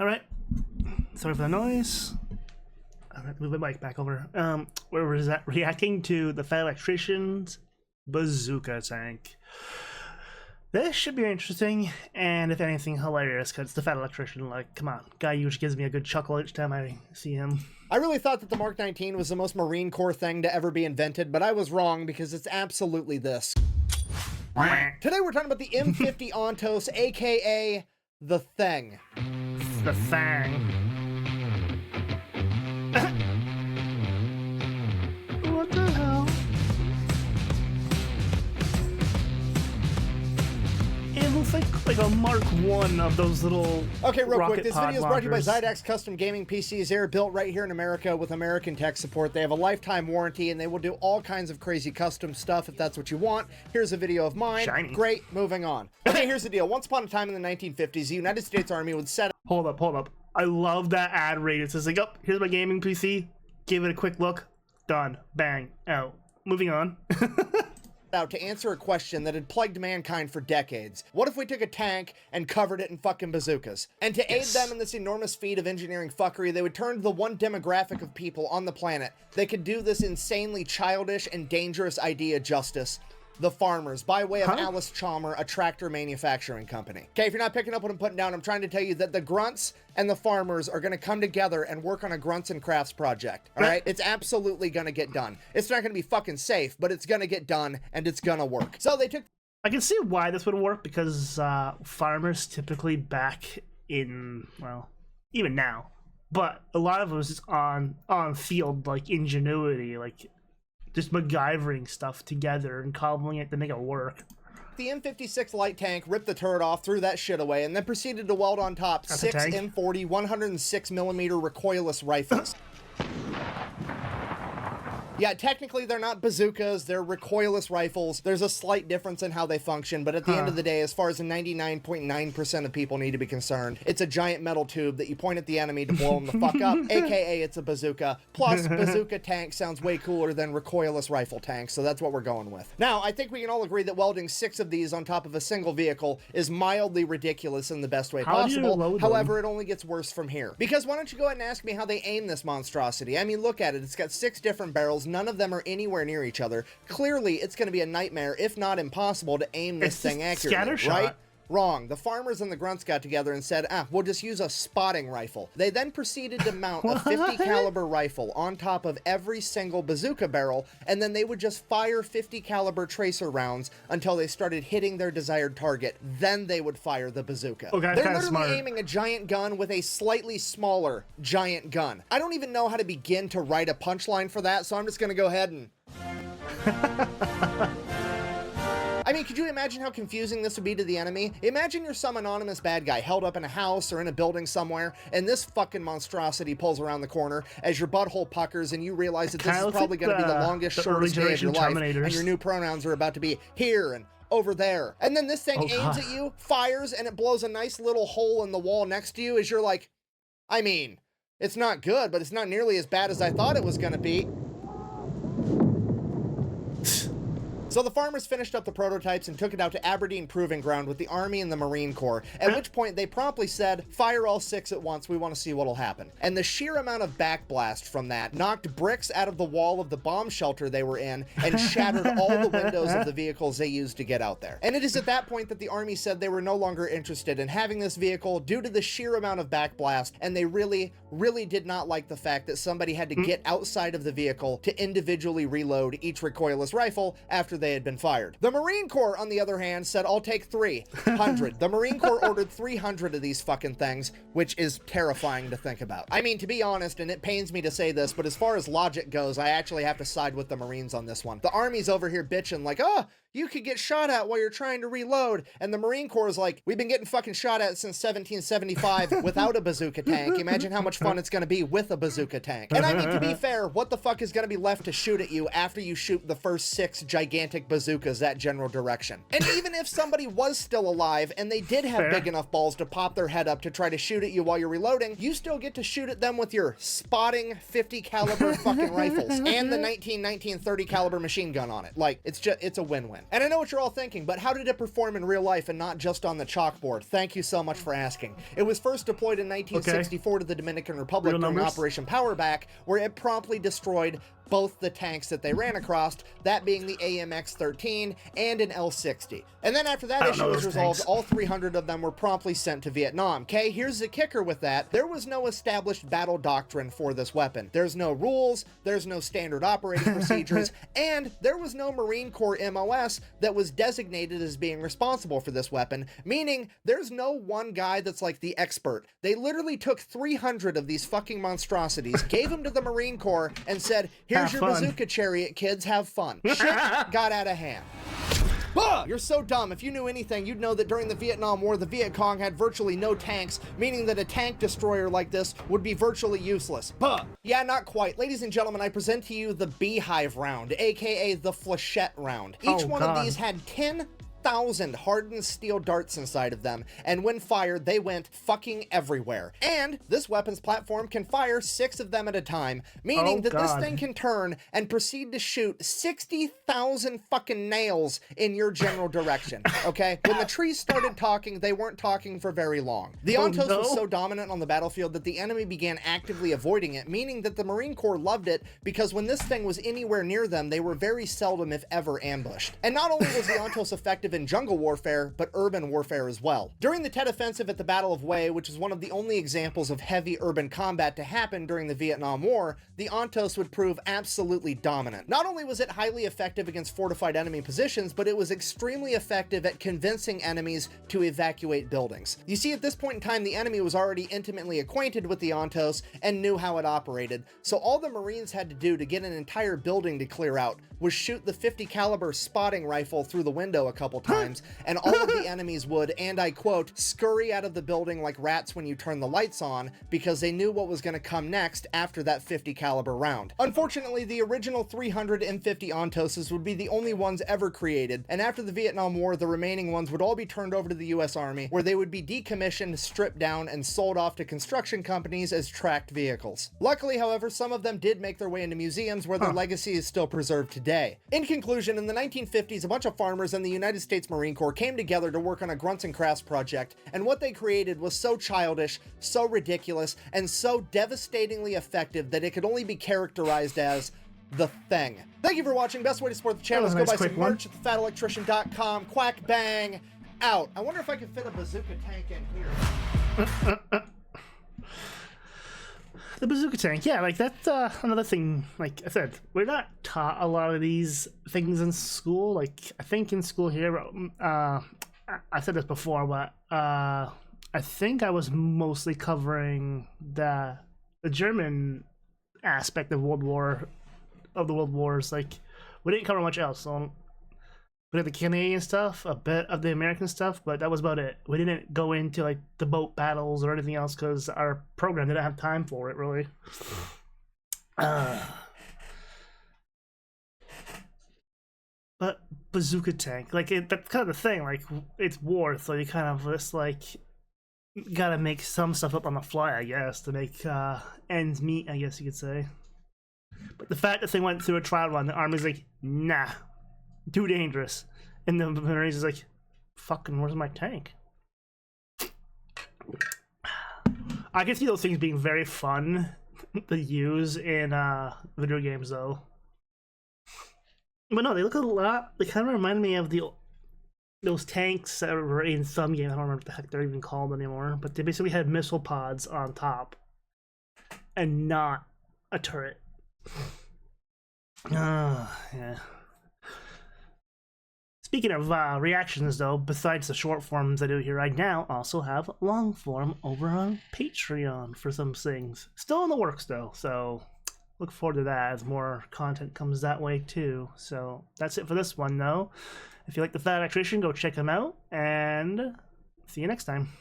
All right. Sorry for the noise. I'm gonna move the mic back over. Where was that? Reacting to the Fat Electrician's Bazooka tank. This should be interesting, and if anything, hilarious, because the Fat Electrician, like, come on. Guy usually gives me a good chuckle each time I see him. I really thought that the Mark 19 was the most Marine Corps thing to ever be invented, but I was wrong because it's absolutely this. Today we're talking about the M50 Ontos, aka the Thing. The Thing. What the hell? It looks like a Mark 1 of those little Okay, real quick, rocket this pod video is brought to you by launchers. Zydax Custom Gaming PCs. They're built right here in America with American tech support. They have a lifetime warranty, and they will do all kinds of crazy custom stuff if that's what you want. Here's a video of mine. Shiny. Great, moving on. Okay, here's the deal. Once upon a time in the 1950s, the United States Army would set Hold up. I love that ad rate. It says like, oh, here's my gaming PC. Give it a quick look. Done. Bang. Out. Moving on. out to answer a question that had plagued mankind for decades. What if we took a tank and covered it in fucking bazookas? And to aid them in this enormous feat of engineering fuckery, they would turn to the one demographic of people on the planet that could do this insanely childish and dangerous idea justice. The farmers, by way of Alice Chalmer, a tractor manufacturing company. Okay, if you're not picking up what I'm putting down, I'm trying to tell you that the grunts and the farmers are going to come together and work on a grunts and crafts project. All right, it's absolutely going to get done. It's not going to be fucking safe, but it's going to get done and it's going to work. So they took. I can see why this would work, because farmers typically back in, well, even now, but a lot of it was just on field, like ingenuity, like just MacGyvering stuff together and cobbling it to make it work. The M56 light tank ripped the turret off, threw that shit away, and then proceeded to weld on top That's 6 M40 106mm recoilless rifles. Yeah, technically they're not bazookas, they're recoilless rifles. There's a slight difference in how they function, but at the end of the day, as far as the 99.9% of people need to be concerned, it's a giant metal tube that you point at the enemy to blow them the fuck up, aka it's a bazooka. Plus, bazooka tank sounds way cooler than recoilless rifle tank, so that's what we're going with. Now, I think we can all agree that welding 6 of these on top of a single vehicle is mildly ridiculous in the best way possible. However, it only gets worse from here. Because why don't you go ahead and ask me how they aim this monstrosity? I mean, look at it. It's got 6 different barrels. None of them are anywhere near each other. Clearly, it's going to be a nightmare, if not impossible, to aim this thing accurately, right? Wrong. The farmers and the grunts got together and said, we'll just use a spotting rifle. They then proceeded to mount a 50 caliber rifle on top of every single bazooka barrel, and then they would just fire 50 caliber tracer rounds until they started hitting their desired target. Then they would fire the bazooka. Okay, they're literally aiming a giant gun with a slightly smaller giant gun. I don't even know how to begin to write a punchline for that, so I'm just gonna go ahead and... I mean, could you imagine how confusing this would be to the enemy? Imagine you're some anonymous bad guy held up in a house or in a building somewhere, and this fucking monstrosity pulls around the corner as your butthole puckers and you realize that this is probably going to be the longest, shortest day of your life, and your new pronouns are about to be here and over there. And then this thing aims at you, fires, and it blows a nice little hole in the wall next to you as you're like, I mean, it's not good, but it's not nearly as bad as I thought it was going to be. So the farmers finished up the prototypes and took it out to Aberdeen Proving Ground with the Army and the Marine Corps, at which point they promptly said, fire all 6 at once, we want to see what'll happen. And the sheer amount of backblast from that knocked bricks out of the wall of the bomb shelter they were in and shattered all the windows of the vehicles they used to get out there. And it is at that point that the Army said they were no longer interested in having this vehicle due to the sheer amount of backblast, and they really did not like the fact that somebody had to get outside of the vehicle to individually reload each recoilless rifle after they had been fired. The Marine Corps, on the other hand, said, I'll take 300. The Marine Corps ordered 300 of these fucking things, which is terrifying to think about. I mean, to be honest, and it pains me to say this, but as far as logic goes, I actually have to side with the Marines on this one. The Army's over here bitching like, you could get shot at while you're trying to reload. And the Marine Corps is like, we've been getting fucking shot at since 1775 without a bazooka tank. Imagine how much fun it's going to be with a bazooka tank. And I mean, to be fair, what the fuck is going to be left to shoot at you after you shoot the first 6 gigantic bazookas that general direction? And even if somebody was still alive and they did have big enough balls to pop their head up to try to shoot at you while you're reloading, you still get to shoot at them with your spotting 50 caliber fucking rifles and the 1930 caliber machine gun on it. Like, it's a win-win. weapon. And I know what you're all thinking, but how did it perform in real life and not just on the chalkboard? Thank you so much for asking. It was first deployed in 1964 to the Dominican Republic during Operation Powerback, where it promptly destroyed both the tanks that they ran across, that being the AMX-13 and an L-60. And then after that issue was resolved, all 300 of them were promptly sent to Vietnam. Okay, here's the kicker with that. There was no established battle doctrine for this weapon. There's no rules, there's no standard operating procedures, and there was no Marine Corps MOS that was designated as being responsible for this weapon, meaning there's no one guy that's like the expert. They literally took 300 of these fucking monstrosities, gave them to the Marine Corps, and said, here's your bazooka chariot, kids, have fun. Shit got out of hand. You're so dumb. If you knew anything, you'd know that during the Vietnam War, the Viet Cong had virtually no tanks, meaning that a tank destroyer like this would be virtually useless. Yeah, not quite. Ladies and gentlemen, I present to you the Beehive round, aka the Flechette round. Each one of these had 10,000 hardened steel darts inside of them, and when fired, they went fucking everywhere. And this weapons platform can fire 6 of them at a time, meaning that this thing can turn and proceed to shoot 60,000 fucking nails in your general direction, okay? When the trees started talking, they weren't talking for very long. The Ontos was so dominant on the battlefield that the enemy began actively avoiding it, meaning that the Marine Corps loved it because when this thing was anywhere near them, they were very seldom, if ever, ambushed. And not only was the Ontos effective in jungle warfare, but urban warfare as well. During the Tet Offensive at the Battle of Hue, which is one of the only examples of heavy urban combat to happen during the Vietnam War, the Ontos would prove absolutely dominant. Not only was it highly effective against fortified enemy positions, but it was extremely effective at convincing enemies to evacuate buildings. You see, at this point in time, the enemy was already intimately acquainted with the Ontos and knew how it operated, so all the Marines had to do to get an entire building to clear out was shoot the 50 caliber spotting rifle through the window a couple times, and all of the enemies would, and I quote, scurry out of the building like rats when you turn the lights on, because they knew what was going to come next after that 50 caliber round. Unfortunately, the original 300 M50 Ontoses would be the only ones ever created, and after the Vietnam War, the remaining ones would all be turned over to the US Army, where they would be decommissioned, stripped down, and sold off to construction companies as tracked vehicles. Luckily, however, some of them did make their way into museums where their legacy is still preserved today. In conclusion, in the 1950s, a bunch of farmers and the United States Marine Corps came together to work on a grunts and crafts project, and what they created was so childish, so ridiculous, and so devastatingly effective that it could only be characterized as the thing. Thank you for watching. Best way to support the channel is go buy some merch at thefatelectrician.com. Quack bang out. I wonder if I can fit a bazooka tank in here. The bazooka tank, yeah, like that's another thing. Like I said, we're not taught a lot of these things in school. Like I think in school here, I said this before, but I think I was mostly covering the German aspect of the World Wars. Like we didn't cover much else. So we did the Canadian stuff, a bit of the American stuff, but that was about it. We didn't go into like the boat battles or anything else because our program didn't have time for it, really. But bazooka tank, like that's kind of the thing. Like it's war, so you kind of just like gotta make some stuff up on the fly, I guess, to make ends meet, I guess you could say. But the fact that they went through a trial run, the Army's like, nah. Too dangerous. And the Marines is like, fucking, where's my tank? I can see those things being very fun to use in video games, though. But no, they look a lot. They kind of remind me of those tanks that were in some games. I don't remember what the heck they're even called anymore. But they basically had missile pods on top, and not a turret. Yeah. Speaking of reactions, though, besides the short forms I do here, I now also have long form over on Patreon for some things. Still in the works, though, so look forward to that as more content comes that way, too. So that's it for this one, though. If you like the Fat Electrician, go check him out, and see you next time.